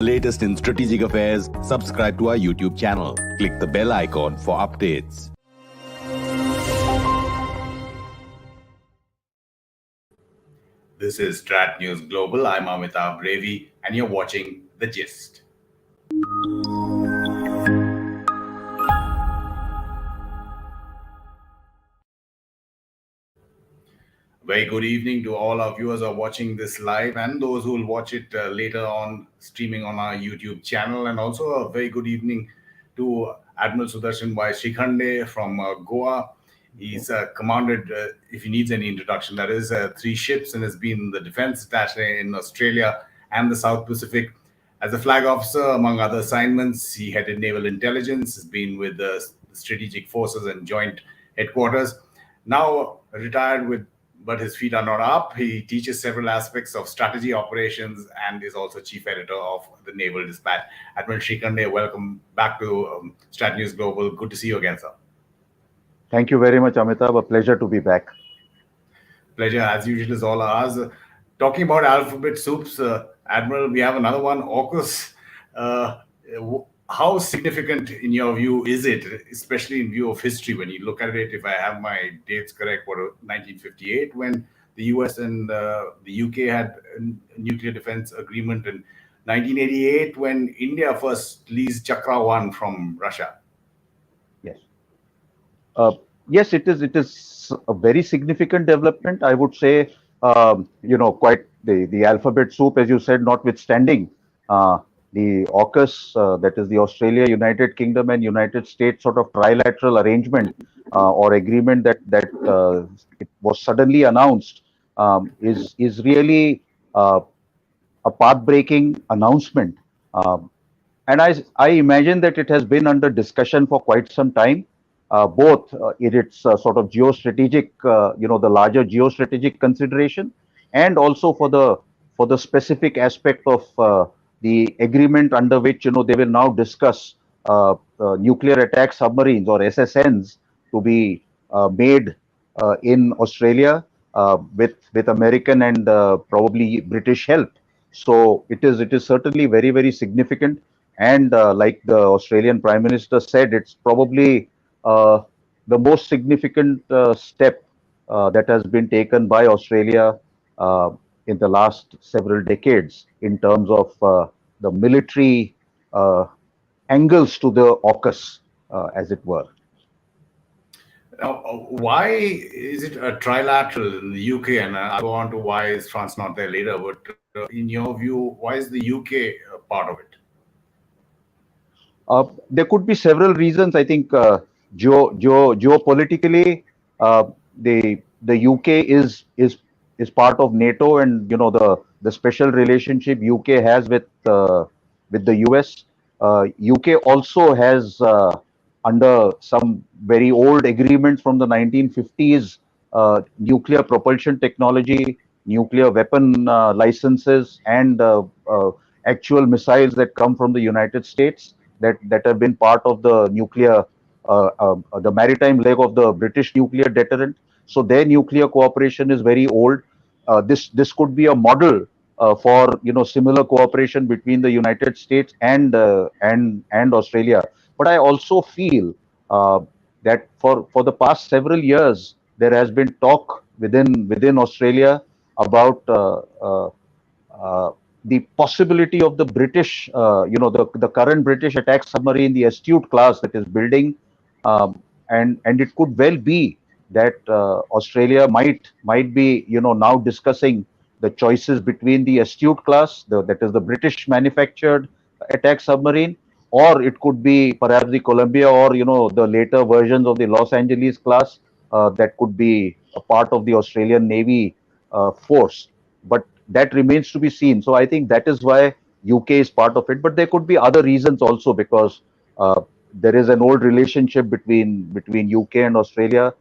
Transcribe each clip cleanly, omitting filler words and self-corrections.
Latest in strategic affairs, subscribe to our YouTube channel. Click the bell icon for updates. This is StratNews Global. I'm Amitabh Revi, and you're watching The Gist. Very good evening to all our viewers who are watching this live and those who will watch it later on streaming on our YouTube channel. And also a very good evening to Admiral Sudarshan Shrikhande from Goa. He's commanded, if he needs any introduction, that is 3 ships and has been the Defence Attaché in Australia and the South Pacific. As a flag officer, among other assignments, he headed Naval Intelligence, has been with the Strategic Forces and Joint Headquarters. Now retired but his feet are not up. He teaches several aspects of strategy operations and is also chief editor of the Naval Despatch. Admiral Shrikhande, welcome back to StratNews Global. Good to see you again, sir. Thank you very much, Amitabh. A pleasure to be back. Pleasure, as usual, is all ours. Talking about alphabet soups, Admiral, we have another one, AUKUS. How significant, in your view, is it, especially in view of history, when you look at it, if I have my dates correct, 1958, when the US and the UK had a nuclear defense agreement, and 1988, when India first leased Chakra 1 from Russia? Yes. Yes, it is a very significant development. I would say, quite the alphabet soup, as you said, notwithstanding. The AUKUS, that is the Australia, United Kingdom and United States sort of trilateral arrangement or agreement that it was suddenly announced, is really a path-breaking announcement. And I imagine that it has been under discussion for quite some time, both in its sort of geostrategic, the larger geostrategic consideration, and also for the specific aspect of the agreement under which they will now discuss nuclear attack submarines or SSNs to be made in Australia with American and probably British help. So it is certainly very, very significant. And like the Australian Prime Minister said, it's probably the most significant step that has been taken by Australia in the last several decades in terms of the military angles to the AUKUS, as it were. Now, why is it a trilateral in the UK? And I'll go on to why is France not there later. But in your view, why is the UK part of it? There could be several reasons. I think geopolitically, the UK is part of NATO, and the special relationship UK has with the US. UK also has under some very old agreements from the 1950s, nuclear propulsion technology, nuclear weapon licenses, and actual missiles that come from the United States that have been part of the nuclear, the maritime leg of the British nuclear deterrent. So their nuclear cooperation is very old. This could be a model for similar cooperation between the United States and Australia. But I also feel that for the past several years there has been talk within Australia about the possibility of the British, the current British attack submarine, the Astute class that is building, and it could well be that Australia might be now discussing the choices between the Astute class, that is the British manufactured attack submarine, or it could be perhaps the Columbia or the later versions of the Los Angeles class that could be a part of the Australian Navy force. But that remains to be seen. So I think that is why UK is part of it. But there could be other reasons also, because there is an old relationship between UK and Australia.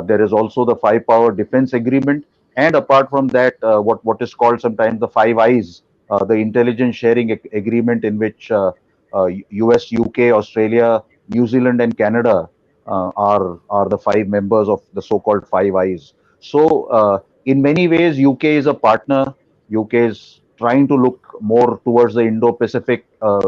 There is also the 5-power defense agreement. And apart from that, what is called sometimes the 5 Eyes, the intelligence sharing agreement, in which US, UK, Australia, New Zealand, and Canada are the 5 members of the so-called 5 Eyes. So in many ways, UK is a partner. UK is trying to look more towards the Indo-Pacific,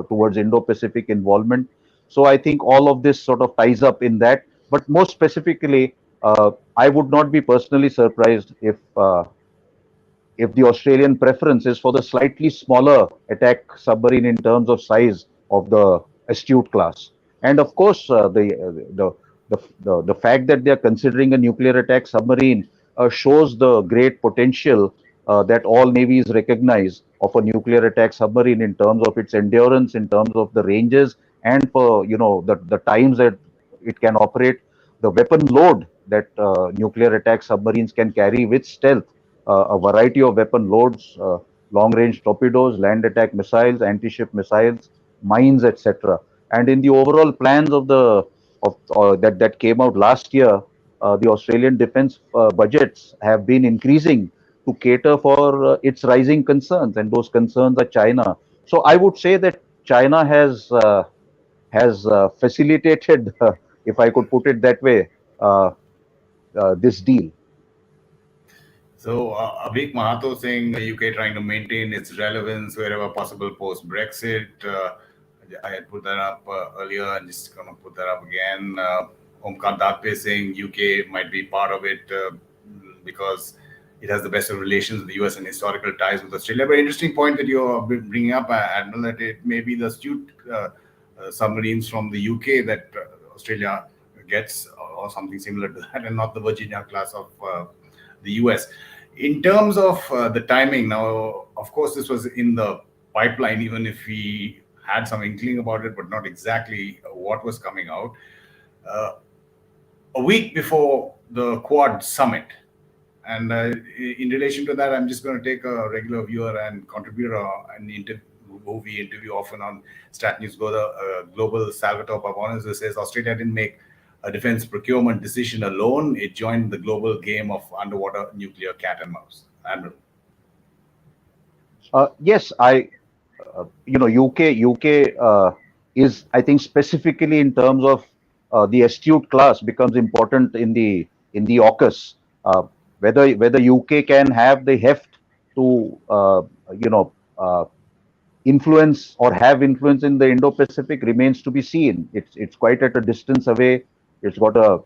towards Indo-Pacific involvement. So I think all of this sort of ties up in that. But more specifically, I would not be personally surprised if the Australian preference is for the slightly smaller attack submarine in terms of size of the Astute class. And of course, the fact that they are considering a nuclear attack submarine shows the great potential that all navies recognize of a nuclear attack submarine in terms of its endurance, in terms of the ranges, and for the times that it can operate, the weapon load that nuclear attack submarines can carry with stealth, a variety of weapon loads, long-range torpedoes, land attack missiles, anti-ship missiles, mines, etc. And in the overall plans of that came out last year, the Australian defence budgets have been increasing to cater for its rising concerns, and those concerns are China. So I would say that China has facilitated, if I could put it that way, uh, this deal. So, Avik Mahato saying the UK trying to maintain its relevance wherever possible post Brexit. I had put that up earlier. I'm just going to put that up again. Omkar Datpe saying UK might be part of it because it has the best of relations with the US and historical ties with Australia. But interesting point that you're bringing up, Admiral, that it may be the astute submarines from the UK that Australia gets, or something similar to that, and not the Virginia class of the US. In terms of the timing, now, of course, this was in the pipeline, even if we had some inkling about it, but not exactly what was coming out. A week before the Quad summit, and in relation to that, I'm just going to take a regular viewer and contributor who we interview often on StratNews, Global Salvatore Pavonis, who says Australia didn't make a defense procurement decision alone. It joined the global game of underwater nuclear cat and mouse. Admiral. Yes, UK is, I think, specifically in terms of the Astute class becomes important in the AUKUS. Whether UK can have the heft to you know influence or have influence in the Indo-Pacific remains to be seen. It's quite at a distance away. It's got a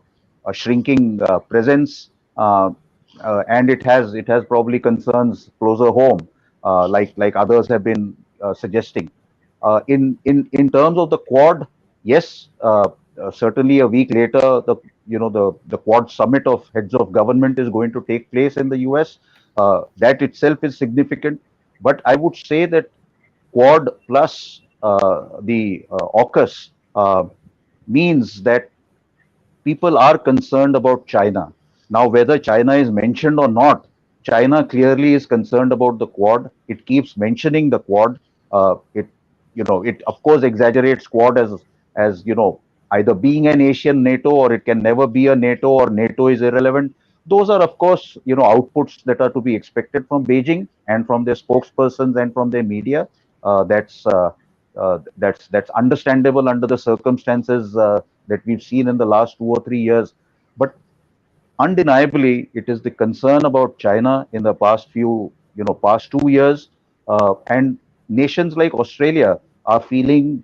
shrinking presence, and it has probably concerns closer home, like others have been suggesting. In terms of the Quad, yes, certainly a week later, the Quad summit of heads of government is going to take place in the US. That itself is significant, but I would say that Quad plus the AUKUS means that people are concerned about China. Now, whether China is mentioned or not, China clearly is concerned about the Quad. It keeps mentioning the Quad. It of course exaggerates Quad as either being an Asian NATO, or it can never be a NATO, or NATO is irrelevant. Those are, of course, outputs that are to be expected from Beijing and from their spokespersons and from their media. That's understandable under the circumstances that we've seen in the last 2 or 3 years. But undeniably, it is the concern about China in the past 2 years, and nations like Australia are feeling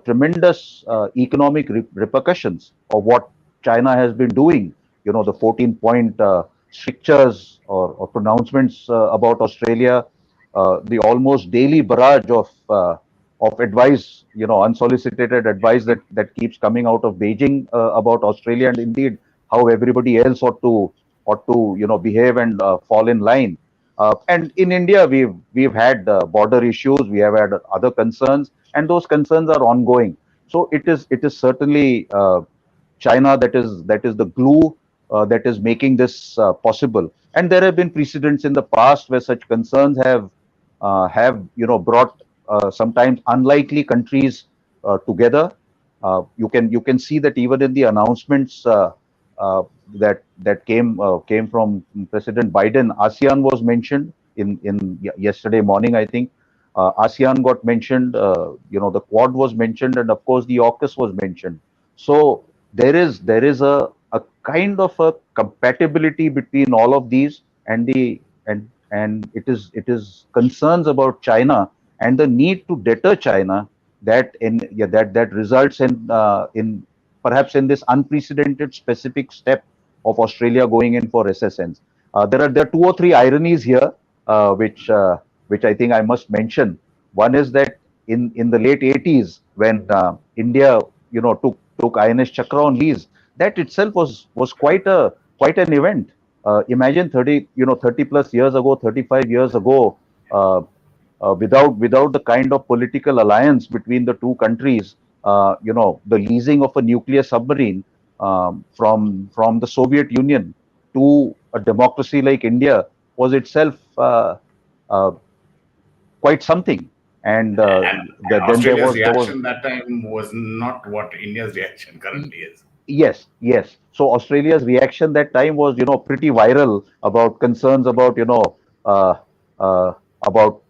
tremendous economic repercussions of what China has been doing. The 14-point strictures or pronouncements about Australia, the almost daily barrage of advice, unsolicited advice that keeps coming out of Beijing about Australia, and indeed how everybody else ought to behave and fall in line. And in India, we've had border issues, we have had other concerns, and those concerns are ongoing. So it is certainly China that is the glue that is making this possible. And there have been precedents in the past where such concerns have brought sometimes unlikely countries together. You can see that even in the announcements that came from President Biden. ASEAN was mentioned in yesterday morning, I think. ASEAN got mentioned. The Quad was mentioned, and of course the AUKUS was mentioned. So there is a kind of a compatibility between all of these, and and it is concerns about China and the need to deter China that results in perhaps in this unprecedented specific step of Australia going in for SSNs. There are two or three ironies here, which I think I must mention. One is that in the late 80s, when India took INS Chakra on lease, that itself was quite an event. Imagine 30 plus years ago, 35 years ago, uh, without the kind of political alliance between the two countries, the leasing of a nuclear submarine from the Soviet Union to a democracy like India was itself uh, quite something. And And then there Australia's was reaction that time was not what India's reaction currently is. yes, yes. So Australia's reaction that time was, pretty viral about concerns about, uh, uh, about,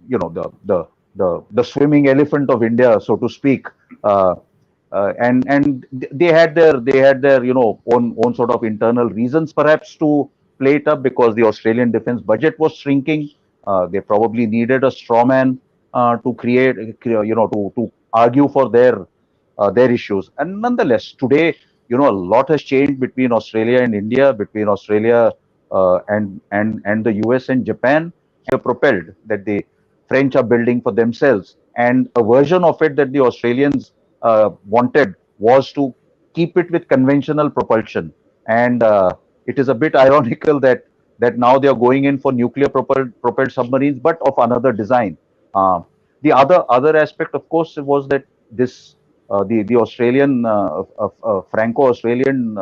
the swimming elephant of India, so to speak. Uh, and they had their own sort of internal reasons perhaps to play it up, because the Australian defense budget was shrinking. They probably needed a straw man to to argue for their issues. And nonetheless, today, a lot has changed between Australia and India, between Australia and the US and Japan. Have propelled that the French are building for themselves, and a version of it that the Australians wanted was to keep it with conventional propulsion. And it is a bit ironical that now they are going in for nuclear propelled submarines, but of another design. Uh, the other aspect, of course, was that this the Australian Franco-Australian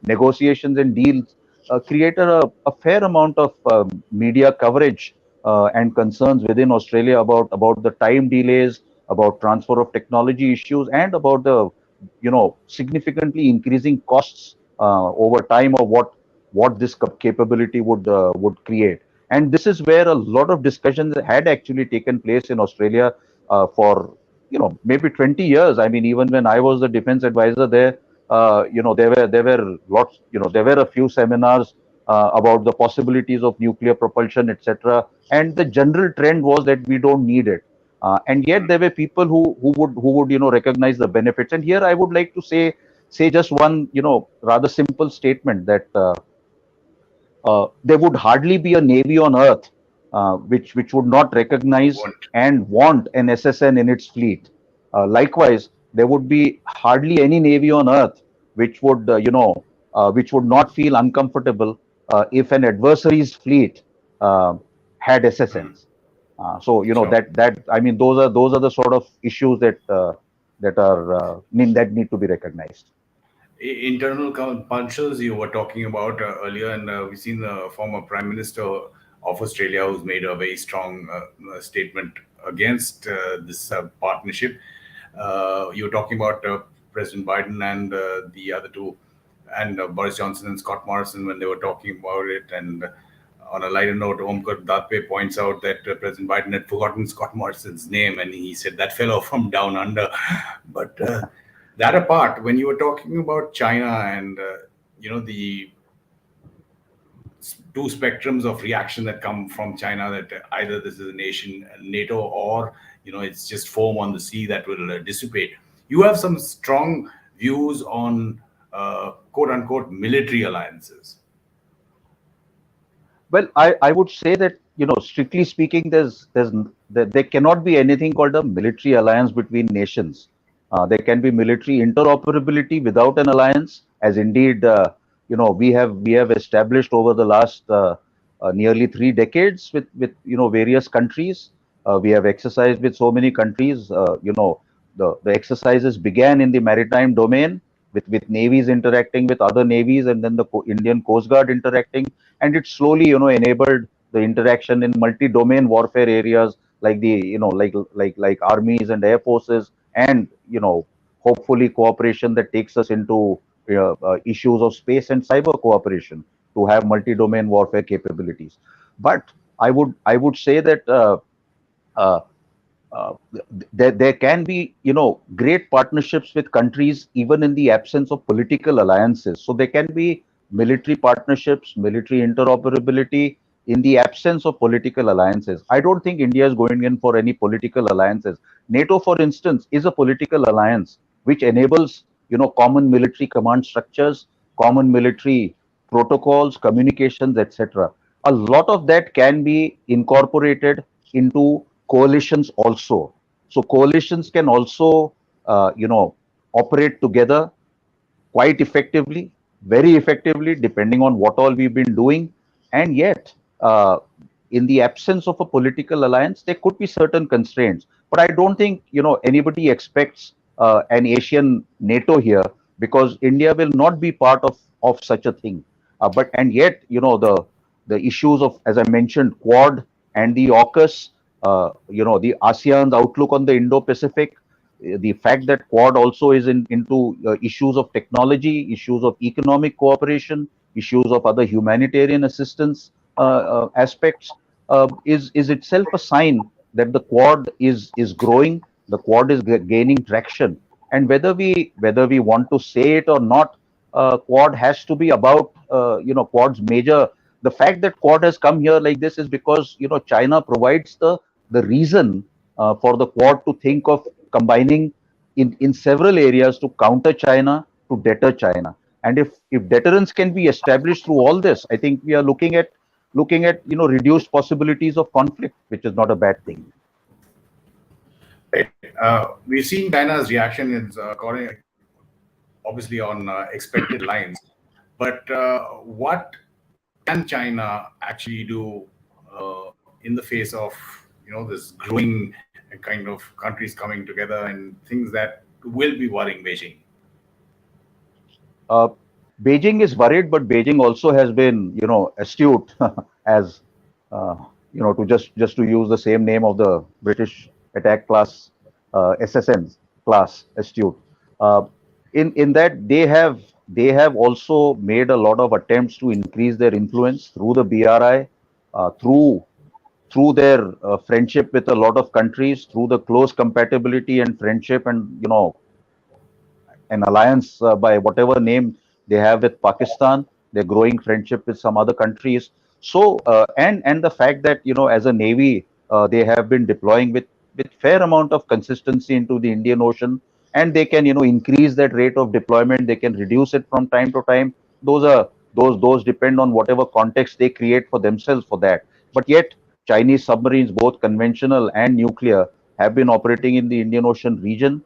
negotiations and deals created a fair amount of media coverage and concerns within Australia about the time delays, about transfer of technology issues, and about the significantly increasing costs over time of what this capability would create. And this is where a lot of discussions had actually taken place in Australia for maybe 20 years. I mean, even when I was the defense advisor there, there were lots, there were a few seminars about the possibilities of nuclear propulsion, etc. And the general trend was that we don't need it. And yet there were people who would recognize the benefits. And here I would like to say just one rather simple statement that there would hardly be a navy on earth which would not recognize What? and want an SSN in its fleet. Likewise, there would be hardly any navy on earth which would not feel uncomfortable if an adversary's fleet uh, had Hmm. SSNs. So Sure. that I mean those are the sort of issues that need to be recognized. Internal punches you were talking about earlier, and we've seen the former Prime Minister of Australia who's made a very strong statement against this partnership. You're talking about President Biden and the other two, and Boris Johnson and Scott Morrison when they were talking about it. And on a lighter note, Omkar Datpe points out that President Biden had forgotten Scott Morrison's name, and he said that fellow from down under. But that apart, when you were talking about China and the two spectrums of reaction that come from China, that either this is a nation NATO, or it's just foam on the sea that will dissipate. You have some strong views on quote unquote military alliances. Well, I would say that, strictly speaking, there cannot be anything called a military alliance between nations. There can be military interoperability without an alliance, as indeed, we have established over the last nearly 3 decades with various countries. We have exercised with so many countries. The exercises began in the maritime domain with navies interacting with other navies, and then the Indian Coast Guard interacting, and it slowly enabled the interaction in multi-domain warfare areas like the like armies and air forces, and hopefully cooperation that takes us into issues of space and cyber cooperation to have multi-domain warfare capabilities. But I would say that uh, uh, there can be great partnerships with countries even in the absence of political alliances. So there can be military partnerships, military interoperability in the absence of political alliances. I don't think India is going in for any political alliances. NATO, for instance, is a political alliance which enables, common military command structures, common military protocols, communications, etc. A lot of that can be incorporated into coalitions also. So coalitions can also, operate together quite effectively, very effectively, depending on what all we've been doing. And yet, in the absence of a political alliance, there could be certain constraints. But I don't think anybody expects an Asian NATO here, because India will not be part of such a thing. But and yet, the issues of, as I mentioned, Quad and the AUKUS, the ASEAN's outlook on the Indo-Pacific, the fact that Quad also is into issues of technology, issues of economic cooperation, issues of other humanitarian assistance aspects, is itself a sign that the Quad is growing, the Quad is gaining traction, and whether we want to say it or not, Quad has to be about Quad's major. The fact that Quad has come here like this is because China provides the reason for the Quad to think of combining in several areas to counter China, to deter China. And if deterrence can be established through all this, I think we are looking at reduced possibilities of conflict, which is not a bad thing. Right. We've seen China's reaction is obviously on expected lines, but what can China actually do in the face of this growing kind of countries coming together and things that will be worrying Beijing? Beijing is worried, but Beijing also has been, astute, as to just to use the same name of the British attack class, SSNs class, astute. Uh, in that they have also made a lot of attempts to increase their influence through the BRI, through their friendship with a lot of countries, through the close compatibility and friendship, and an alliance by whatever name they have with Pakistan, their growing friendship with some other countries. So and the fact that as a navy they have been deploying with fair amount of consistency into the Indian Ocean, and they can increase that rate of deployment. They can reduce it from time to time. Those depend on whatever context they create for themselves for that. But yet Chinese submarines, both conventional and nuclear, have been operating in the Indian Ocean region.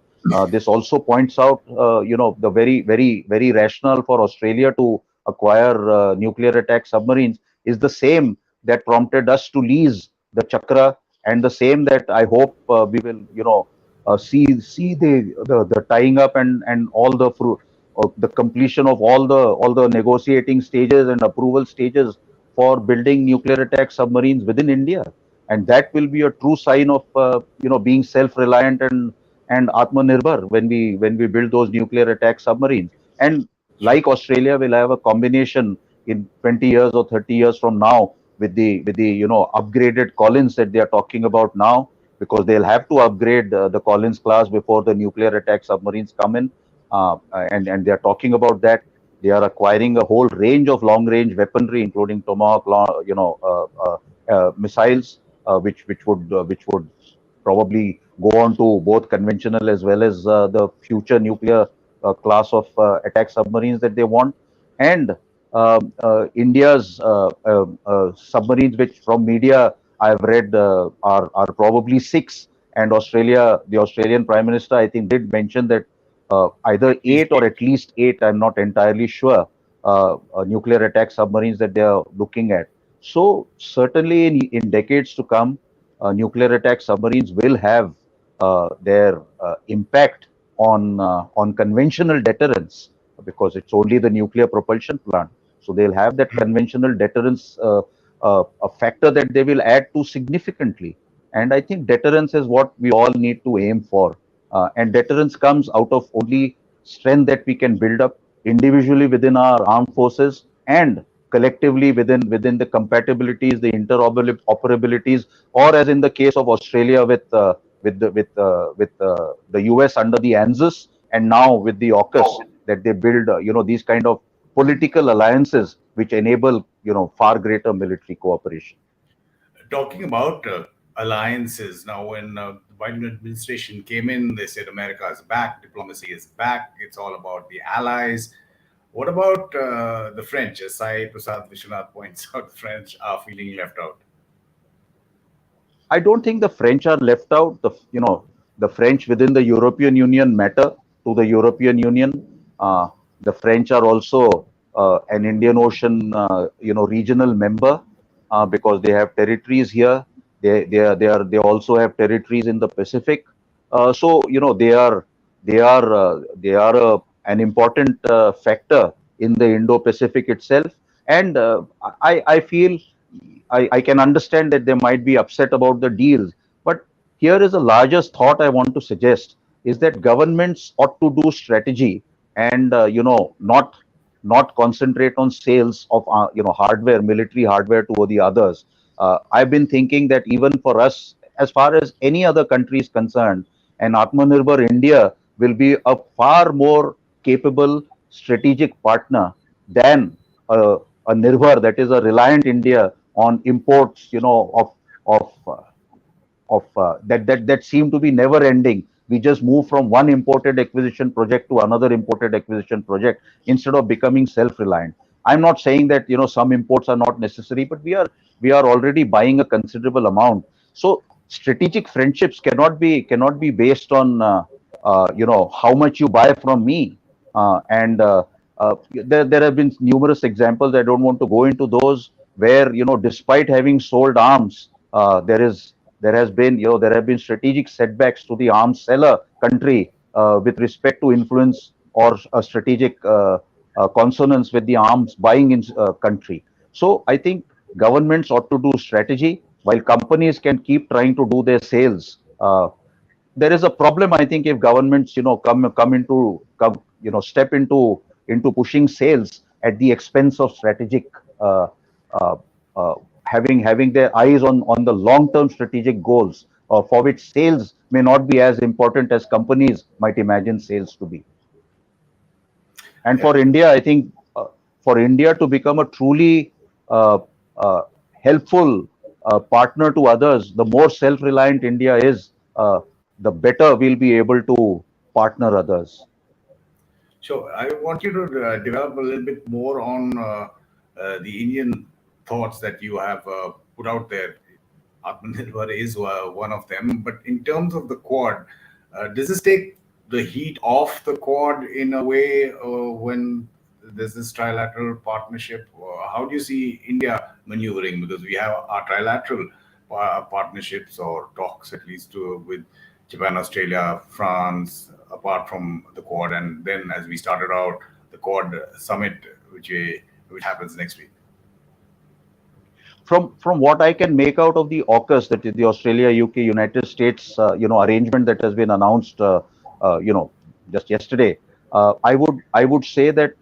This also points out, the very, very, very rationale for Australia to acquire nuclear attack submarines is the same that prompted us to lease the Chakra, and the same that I hope we will, see the tying up and all the fruit, the completion of all the negotiating stages and approval stages for building nuclear attack submarines within India, and that will be a true sign of being self-reliant and Atmanirbhar when we build those nuclear attack submarines. And like Australia will have a combination in 20 years or 30 years from now with the upgraded Collins that they are talking about now, because they'll have to upgrade the Collins class before the nuclear attack submarines come in, and they are talking about that. They are acquiring a whole range of long range weaponry, including Tomahawk, missiles, which would probably go on to both conventional as well as the future nuclear class of attack submarines that they want. And India's submarines, which from media I've read are probably six, and the Australian Prime Minister, I think, did mention that either eight or at least eight, I'm not entirely sure, nuclear attack submarines that they are looking at. So certainly in decades to come, nuclear attack submarines will have their impact on conventional deterrence, because it's only the nuclear propulsion plant. So they'll have that conventional deterrence a factor that they will add to significantly. And I think deterrence is what we all need to aim for. And deterrence comes out of only strength that we can build up individually within our armed forces, and collectively within the compatibilities, the interoperabilities, or as in the case of Australia with the US under the ANZUS, and now with the AUKUS, that they build these kind of political alliances which enable, far greater military cooperation. Talking about alliances, now when the Biden administration came in, they said America is back, diplomacy is back, it's all about the allies. What about the French? As Sai Prasad Vishwanath points out, the French are feeling left out. I don't think the French are left out. The French within the European Union matter to the European Union. The French are also an Indian Ocean, regional member because they have territories here. They also have territories in the Pacific. So they are an important factor in the Indo-Pacific itself. And I feel I can understand that they might be upset about the deals, but here is the largest thought I want to suggest is that governments ought to do strategy and not concentrate on sales of hardware, military hardware to the others. I've been thinking that even for us, as far as any other country is concerned, an Atmanirbhar India will be a far more capable strategic partner than a Nirbhar, that is a reliant India on imports, that seem to be never ending. We just move from one imported acquisition project to another imported acquisition project instead of becoming self-reliant. I'm not saying that some imports are not necessary, but we are already buying a considerable amount. So strategic friendships cannot be based on how much you buy from me, and there have been numerous examples. I don't want to go into those where despite having sold arms, there have been strategic setbacks to the arms seller country with respect to influence or a strategic consonance with the arms buying in country. So I think governments ought to do strategy while companies can keep trying to do their sales. There is a problem, I think, if governments step into pushing sales at the expense of strategic, uh, uh, uh, having their eyes on the long term strategic goals, for which sales may not be as important as companies might imagine sales to be. And Yeah. for India, I think, for India to become a truly uh, uh, helpful partner to others, the more self-reliant India is, the better we'll be able to partner others. So I want you to develop a little bit more on the Indian thoughts that you have put out there. Atmanirbhar is one of them, but in terms of the Quad, does this take the heat off the Quad in a way when there's this trilateral partnership? How do you see India maneuvering? Because we have our trilateral partnerships or talks at least with Japan, Australia, France, apart from the Quad, and then as we started out, the Quad summit, which happens next week. From what I can make out of the AUKUS, that is the Australia, UK, United States, arrangement that has been announced, just yesterday, I would say that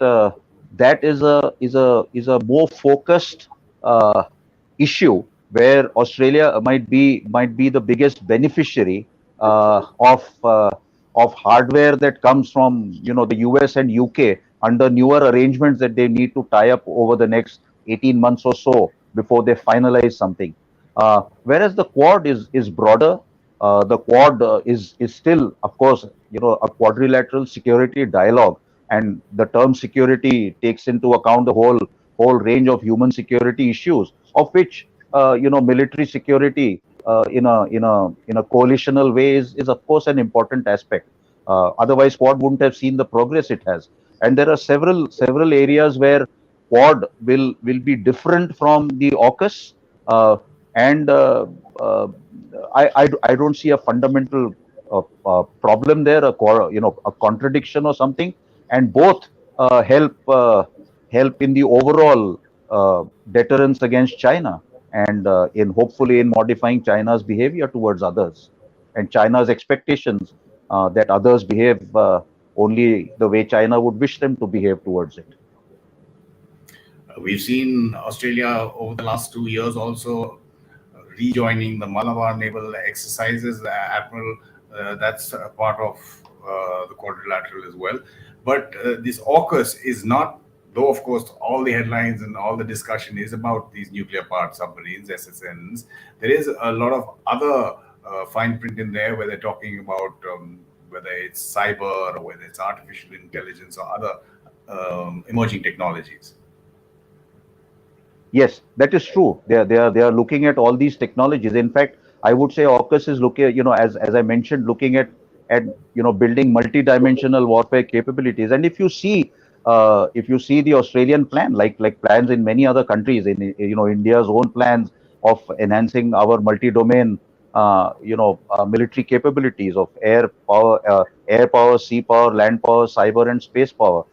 that is a more focused issue where Australia might be the biggest beneficiary of hardware that comes from the US and UK under newer arrangements that they need to tie up over the next 18 months or so before they finalize something. Whereas the Quad is broader. The Quad is still, of course, a quadrilateral security dialogue, and the term security takes into account the whole range of human security issues, of which military security in a coalitional way is of course an important aspect. Otherwise, Quad wouldn't have seen the progress it has, and there are several areas where Quad will be different from the AUKUS, and I don't see a fundamental problem there, a contradiction or something, and both help in the overall deterrence against China, and in hopefully in modifying China's behavior towards others and China's expectations that others behave only the way China would wish them to behave towards it. We've seen Australia over the last 2 years also rejoining the Malabar naval exercises. Admiral, that's a part of the quadrilateral as well. But this AUKUS is not though of course all the headlines and all the discussion is about these nuclear powered submarines, SSNs, there is a lot of other fine print in there where they're talking about whether it's cyber or whether it's artificial intelligence or other emerging technologies. Yes, that is true. They are looking at all these technologies. In fact, I would say AUKUS is looking, as I mentioned, looking at building multi-dimensional warfare capabilities. And if you see the Australian plan, like plans in many other countries, in India's own plans of enhancing our multi-domain, military capabilities of air power, sea power, land power, cyber, and space power.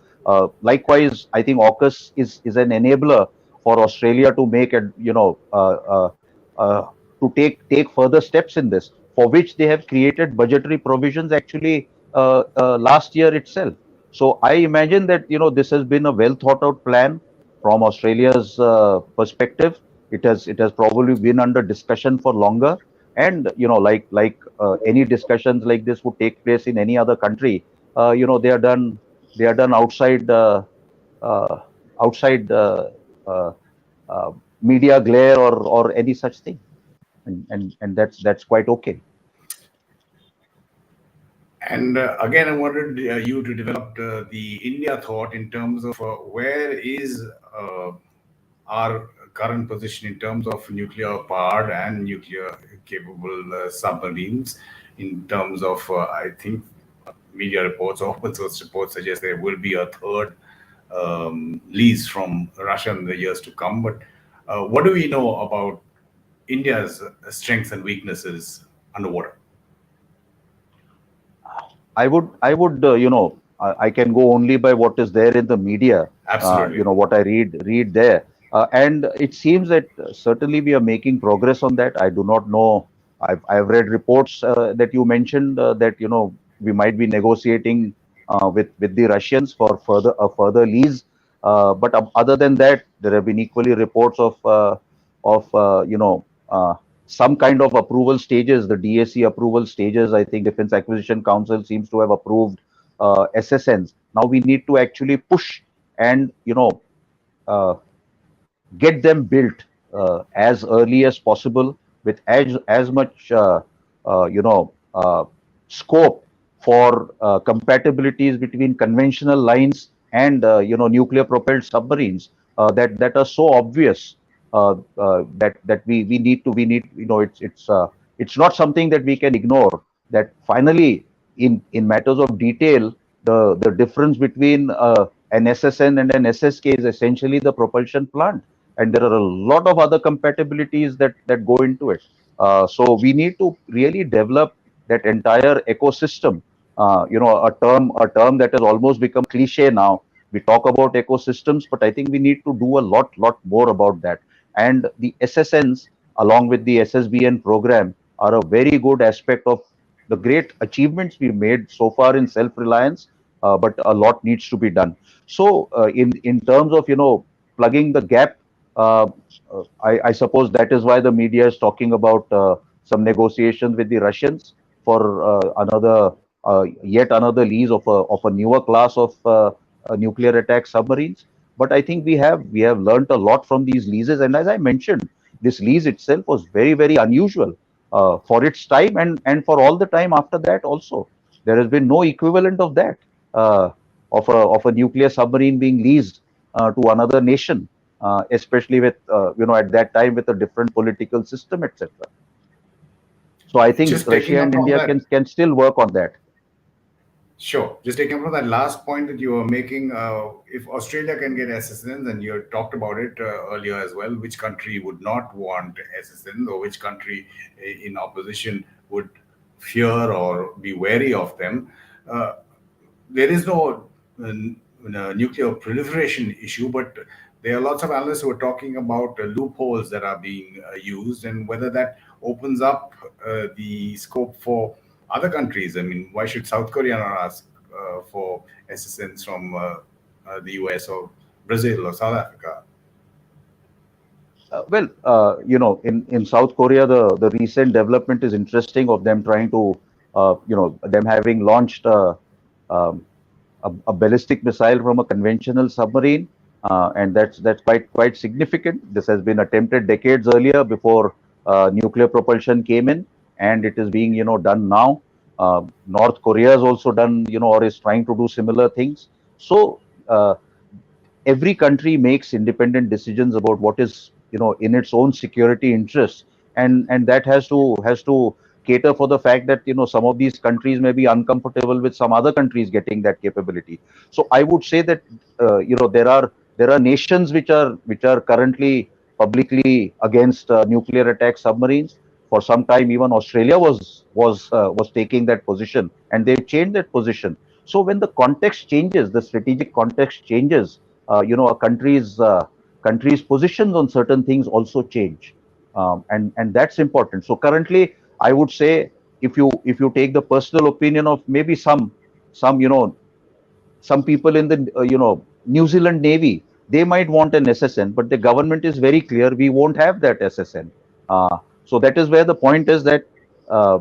Likewise, I think AUKUS is an enabler for Australia to make to take further steps in this, for which they have created budgetary provisions actually last year itself. So I imagine that this has been a well thought out plan from Australia's perspective. It has probably been under discussion for longer, and like any discussions like this would take place in any other country. They are done uh, outside uh, uh, media glare or any such thing, and that's quite okay. And again, I wanted you to develop the India thought in terms of where is uh, our current position in terms of nuclear powered and nuclear capable submarines. In terms of, I think media reports or open source reports suggest there will be a third lease from Russia in the years to come. But what do we know about India's strengths and weaknesses underwater? I can go only by what is there in the media, Absolutely. what I read there. And it seems that certainly we are making progress on that. I do not know. I've read reports that you mentioned that we might be negotiating with the Russians for further lease. But other than that, there have been equally reports of some kind of approval stages, the DAC approval stages. I think Defence Acquisition Council seems to have approved SSNs. Now we need to actually push and uh, get them built as early as possible, with as much scope for compatibilities between conventional lines and nuclear propelled submarines that are so obvious, that we need it's not something that we can ignore, that finally in matters of detail, the difference between an SSN and an SSK is essentially the propulsion plant, and there are a lot of other compatibilities that go into it. So we need to really develop that entire ecosystem. A term that has almost become cliche now. We talk about ecosystems, but I think we need to do a lot more about that. And the SSNs, along with the SSBN program, are a very good aspect of the great achievements we've made so far in self-reliance. But a lot needs to be done. So, in terms of plugging the gap, uh, I suppose that is why the media is talking about some negotiations with the Russians for yet another lease of a newer class of nuclear attack submarines. But I think we have learned a lot from these leases, and as I mentioned, this lease itself was very unusual for its time, and for all the time after that also. There has been no equivalent of that, uh, of a nuclear submarine being leased to another nation, especially with at that time with a different political system, etc. So I think Just taking Russia up and from India that, can still work on that. sure. Just taking from that last point that you were making, if Australia can get SSNs, and you talked about it earlier as well, which country would not want SSNs, or which country in opposition would fear or be wary of them? Uh, there is no nuclear proliferation issue, but there are lots of analysts who are talking about loopholes that are being used, and whether that opens up the scope for other countries. I mean, why should South Korea not ask for assistance from the US or Brazil or South Africa? Well, in South Korea, the recent development is interesting, of them trying to, them having launched um, a ballistic missile from a conventional submarine. and that's quite significant. This has been attempted decades earlier before nuclear propulsion came in, and it is being done now. North Korea has also done or is trying to do similar things. So every country makes independent decisions about what is in its own security interests, and that has to cater for the fact that some of these countries may be uncomfortable with some other countries getting that capability. So I would say that there are nations which are currently publicly against nuclear attack submarines. For some time, even Australia was taking that position, and they've changed that position. So when the context changes, the strategic context changes, a country's positions on certain things also change, and that's important. So currently, I would say, if you take the personal opinion of maybe some people in the New Zealand Navy, they might want an SSN, but the government is very clear, we won't have that SSN. So that is where the point is that uh,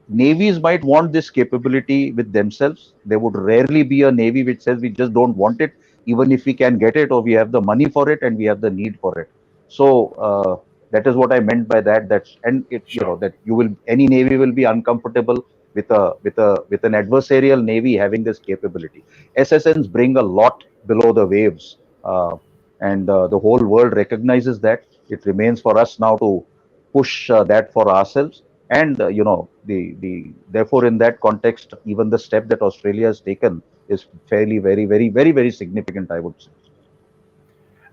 navies might want this capability with themselves. There would rarely be a navy which says we just don't want it, even if we can get it, or we have the money for it and we have the need for it. So that is what I meant by that. That's and it Sure. that you will any navy will be uncomfortable with an adversarial navy having this capability. SSNs bring a lot below the waves, and the whole world recognizes that. It remains for us now to push that for ourselves, and the therefore in that context, even the step that Australia has taken is fairly very significant, I would say.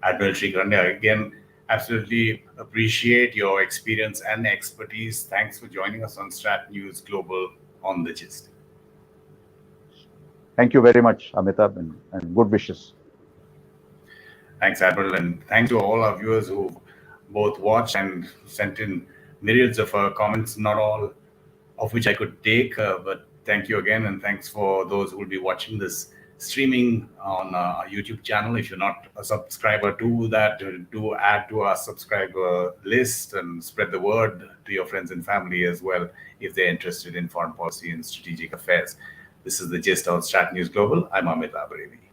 Admiral Shrikhande, again, absolutely appreciate your experience and expertise. Thanks for joining us on Strat News Global on the Gist. Thank you very much, Amitabh, and good wishes. Thanks, Admiral, and thanks to all our viewers who both watched and sent in myriads of comments, not all of which I could take, but thank you again, and thanks for those who will be watching this streaming on our YouTube channel. If you're not a subscriber to that, do add to our subscriber list and spread the word to your friends and family as well if they're interested in foreign policy and strategic affairs. This is the gist on Strat News Global. I'm Amitabh Revi.